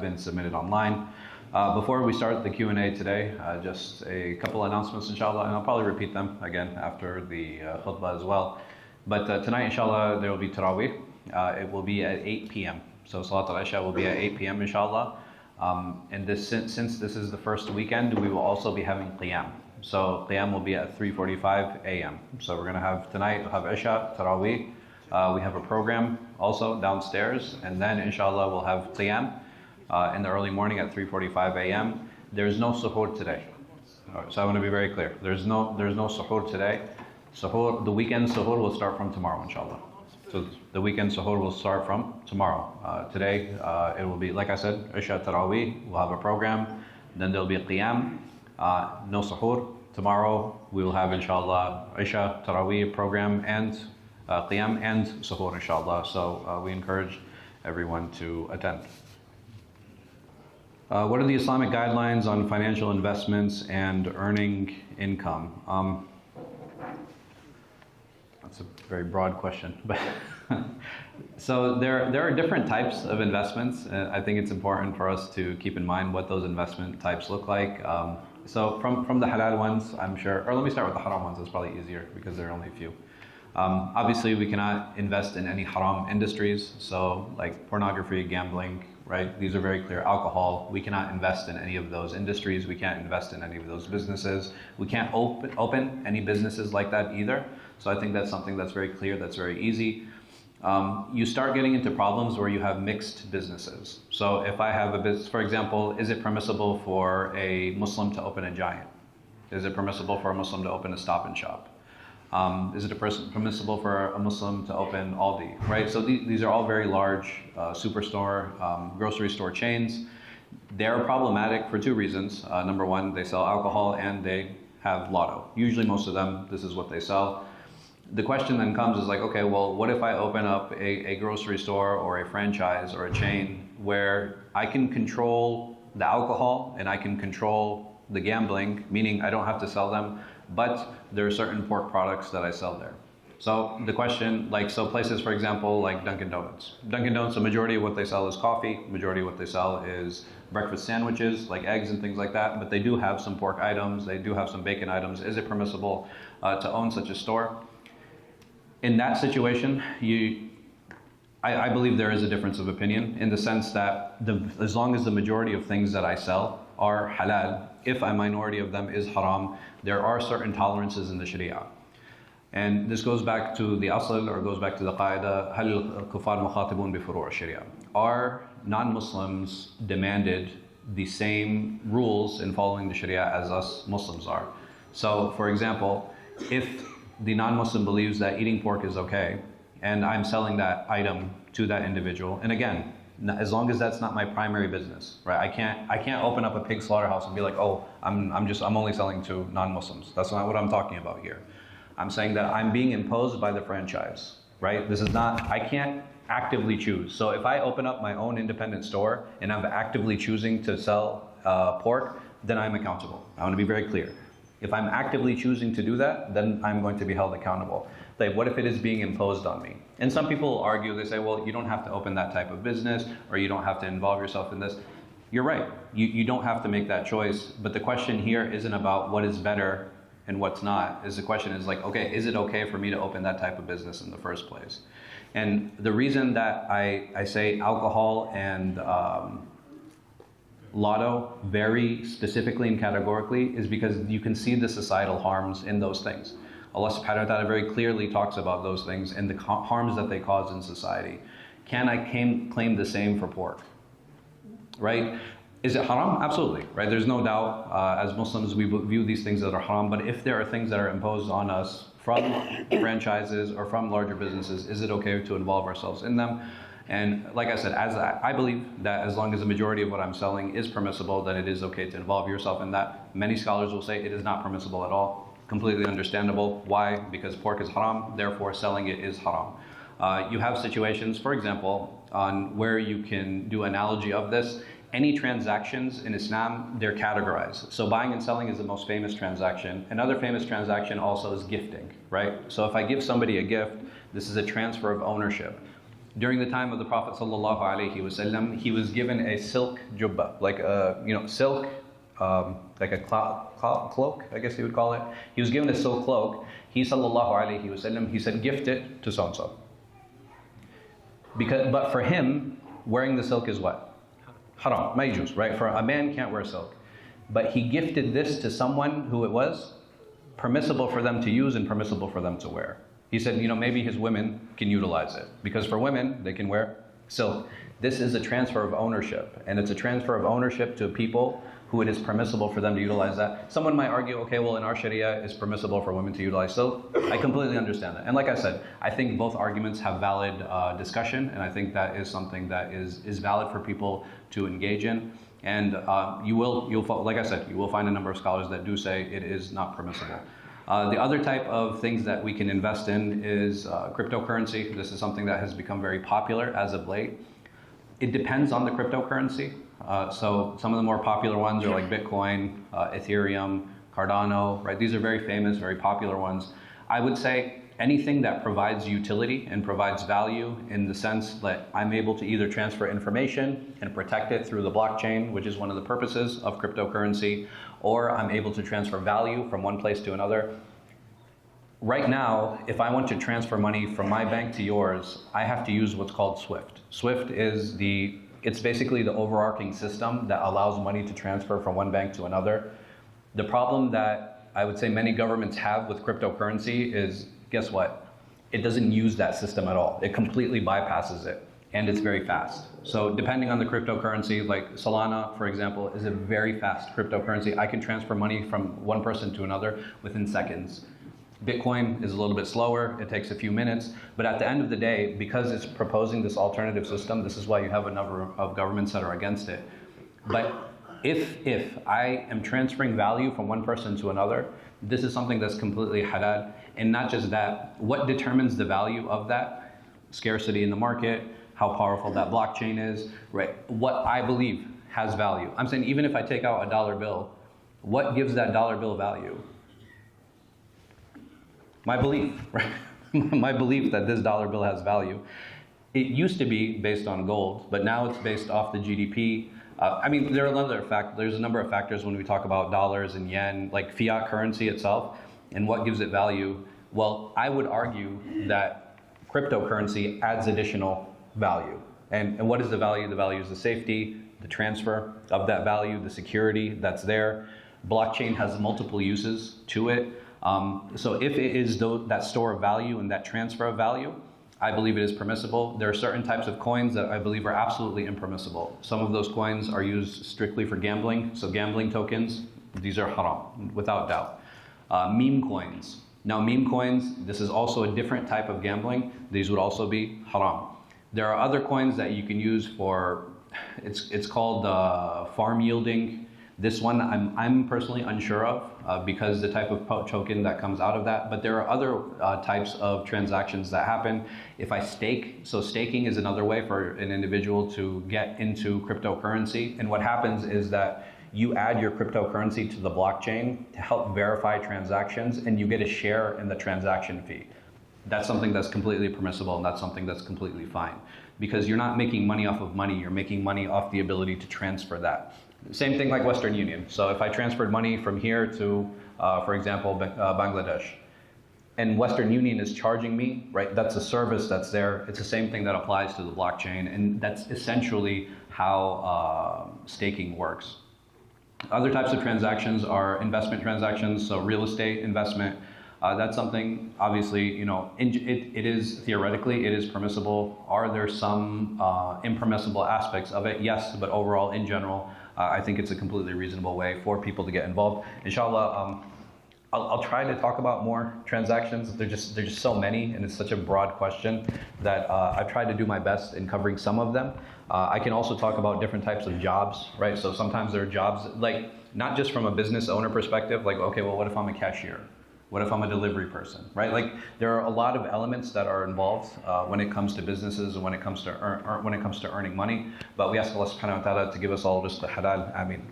been submitted online. Before we start the Q&A today, just a couple announcements inshallah, and I'll probably repeat them again after the khutbah as well. But tonight inshallah there will be Taraweeh. It will be at 8 p.m. So Salat al-Isha will be at 8 p.m. inshallah. And since this is the first weekend, we will also be having Qiyam. So Qiyam will be at 3:45 a.m. So we're going to have tonight, we'll have Isha, Taraweeh. We have a program also downstairs, and then inshallah we'll have Qiyam in the early morning at 3:45 a.m. There's no suhoor today. So I want to be very clear. There's no suhoor today. Suhoor, the weekend suhoor will start from tomorrow inshallah. So the weekend suhoor will start from tomorrow. Today it will be, like I said, Isha, Taraweeh. We'll have a program. Then there'll be a Qiyam. No suhoor. Tomorrow we will have inshallah Isha, Taraweeh program and Qiyam and suhoor inshallah. So we encourage everyone to attend. What are the Islamic guidelines on financial investments and earning income? That's a very broad question, but so there are different types of investments. I think it's important for us to keep in mind what those investment types look like. So from the halal ones, I'm sure, or let me start with the haram ones. It's probably easier because there are only a few. Obviously, we cannot invest in any haram industries. So like pornography, gambling, right? These are very clear. Alcohol, we cannot invest in any of those industries. We can't invest in any of those businesses. We can't open any businesses like that either. So I think that's something that's very clear, that's very easy. You start getting into problems where you have mixed businesses. So if I have a business, for example, is it permissible for a Muslim to open a Giant? Is it permissible for a Muslim to open a Stop and Shop? Is it permissible for a Muslim to open Aldi, right? So these are all very large superstore, grocery store chains. They're problematic for two reasons. Number one, they sell alcohol and they have lotto. Usually most of them, this is what they sell. The question then comes is like, okay, well, what if I open up a grocery store or a franchise or a chain where I can control the alcohol and I can control the gambling, meaning I don't have to sell them, but there are certain pork products that I sell there. So the question, so places, for example, like Dunkin' Donuts. Dunkin' Donuts, the majority of what they sell is coffee. Majority of what they sell is breakfast sandwiches, like eggs and things like that. But they do have some pork items. They do have some bacon items. Is it permissible to own such a store? In that situation, I believe there is a difference of opinion in the sense that as long as the majority of things that I sell are halal, if a minority of them is haram, there are certain tolerances in the Sharia. And this goes back to the asl, or goes back to the qaida, هل الكفار مخاطبون بفروع الشريعة? Are non-Muslims demanded the same rules in following the Sharia as us Muslims are? So, for example, if the non-Muslim believes that eating pork is okay, and I'm selling that item to that individual, and again, as long as that's not my primary business, right? I can't open up a pig slaughterhouse and be like, oh, I'm only selling to non-Muslims. That's not what I'm talking about here. I'm saying that I'm being imposed by the franchise, right? This is not, I can't actively choose. So if I open up my own independent store and I'm actively choosing to sell pork, then I'm accountable. I want to be very clear. If I'm actively choosing to do that, then I'm going to be held accountable. Like, what if it is being imposed on me? And some people argue, they say, well, you don't have to open that type of business, or you don't have to involve yourself in this. You're right, you don't have to make that choice, but the question here isn't about what is better and what's not. The question is like, okay, is it okay for me to open that type of business in the first place? And the reason that I say alcohol and lotto very specifically and categorically is because you can see the societal harms in those things. Allah subhanahu wa ta'ala very clearly talks about those things and the harms that they cause in society. Can I claim the same for pork? Right? Is it haram? Absolutely. Right? There's no doubt as Muslims we view these things that are haram, but if there are things that are imposed on us from franchises or from larger businesses, is it okay to involve ourselves in them? And like I said, I believe that as long as the majority of what I'm selling is permissible, then it is okay to involve yourself in that. Many scholars will say it is not permissible at all. Completely understandable. Why? Because pork is haram, therefore selling it is haram. You have situations, for example, on where you can do analogy of this. Any transactions in Islam, they're categorized. So buying and selling is the most famous transaction. Another famous transaction also is gifting, right? So if I give somebody a gift, this is a transfer of ownership. During the time of the Prophet sallallahu alaihi wasallam, he was given a silk jubba, like a silk, like a cloak, I guess you would call it. He was given a silk cloak. He sallallahu alaihi wasallam, he said, gift it to so and so. But for him, wearing the silk is what? Haram, mayjuz, right? For a man can't wear silk. But he gifted this to someone who it was permissible for them to use and permissible for them to wear. He said, maybe his women can utilize it. Because for women, they can wear silk. This is a transfer of ownership. And it's a transfer of ownership to people who it is permissible for them to utilize that. Someone might argue, okay, well in our Sharia, it's permissible for women to utilize silk. I completely understand that. And like I said, I think both arguments have valid discussion, and I think that is something that is valid for people to engage in. And like I said, you will find a number of scholars that do say it is not permissible. The other type of things that we can invest in is cryptocurrency. This is something that has become very popular as of late. It depends on the cryptocurrency. So some of the more popular ones are like Bitcoin, Ethereum, Cardano, right? These are very famous, very popular ones. I would say anything that provides utility and provides value in the sense that I'm able to either transfer information and protect it through the blockchain, which is one of the purposes of cryptocurrency, or I'm able to transfer value from one place to another. Right now, if I want to transfer money from my bank to yours, I have to use what's called SWIFT. SWIFT is it's basically the overarching system that allows money to transfer from one bank to another. The problem that I would say many governments have with cryptocurrency is, guess what? It doesn't use that system at all. It completely bypasses it, and it's very fast. So depending on the cryptocurrency, like Solana, for example, is a very fast cryptocurrency. I can transfer money from one person to another within seconds. Bitcoin is a little bit slower, it takes a few minutes, but at the end of the day, because it's proposing this alternative system, this is why you have a number of governments that are against it. But if I am transferring value from one person to another, this is something that's completely halal. And not just that, what determines the value of that? Scarcity in the market, how powerful that blockchain is, right? What I believe has value. I'm saying even if I take out a dollar bill, what gives that dollar bill value? My belief, right? My belief that this dollar bill has value. It used to be based on gold, but now it's based off the GDP. There's a number of factors when we talk about dollars and yen, like fiat currency itself, and what gives it value. Well, I would argue that cryptocurrency adds additional value. And what is the value? The value is the safety, the transfer of that value, the security that's there. Blockchain has multiple uses to it. So if it is that store of value and that transfer of value, I believe it is permissible. There are certain types of coins that I believe are absolutely impermissible. Some of those coins are used strictly for gambling. So gambling tokens, these are haram, without doubt. Meme coins. Now meme coins, this is also a different type of gambling. These would also be haram. There are other coins that you can use for, it's called farm yielding. This one I'm personally unsure of because the type of token that comes out of that. But there are other types of transactions that happen. If I stake, so staking is another way for an individual to get into cryptocurrency. And what happens is that you add your cryptocurrency to the blockchain to help verify transactions, and you get a share in the transaction fee. That's something that's completely permissible, and that's something that's completely fine. Because you're not making money off of money, you're making money off the ability to transfer that. Same thing like Western Union. So if I transferred money from here to, for example, Bangladesh, and Western Union is charging me, right? That's a service that's there. It's the same thing that applies to the blockchain, and that's essentially how staking works. Other types of transactions are investment transactions, so real estate investment. That's something, obviously, it is theoretically, it is permissible. Are there some impermissible aspects of it? Yes, but overall, in general, I think it's a completely reasonable way for people to get involved. Inshallah, I'll try to talk about more transactions. They're just so many, and it's such a broad question that I've tried to do my best in covering some of them. I can also talk about different types of jobs, right? So sometimes there are jobs, like not just from a business owner perspective, like, okay, well, what if I'm a cashier? What if I'm a delivery person, right? Like there are a lot of elements that are involved when it comes to businesses and when it comes to earning money. But we ask Allah subhanahu wa ta'ala to give us all just the halal. Ameen.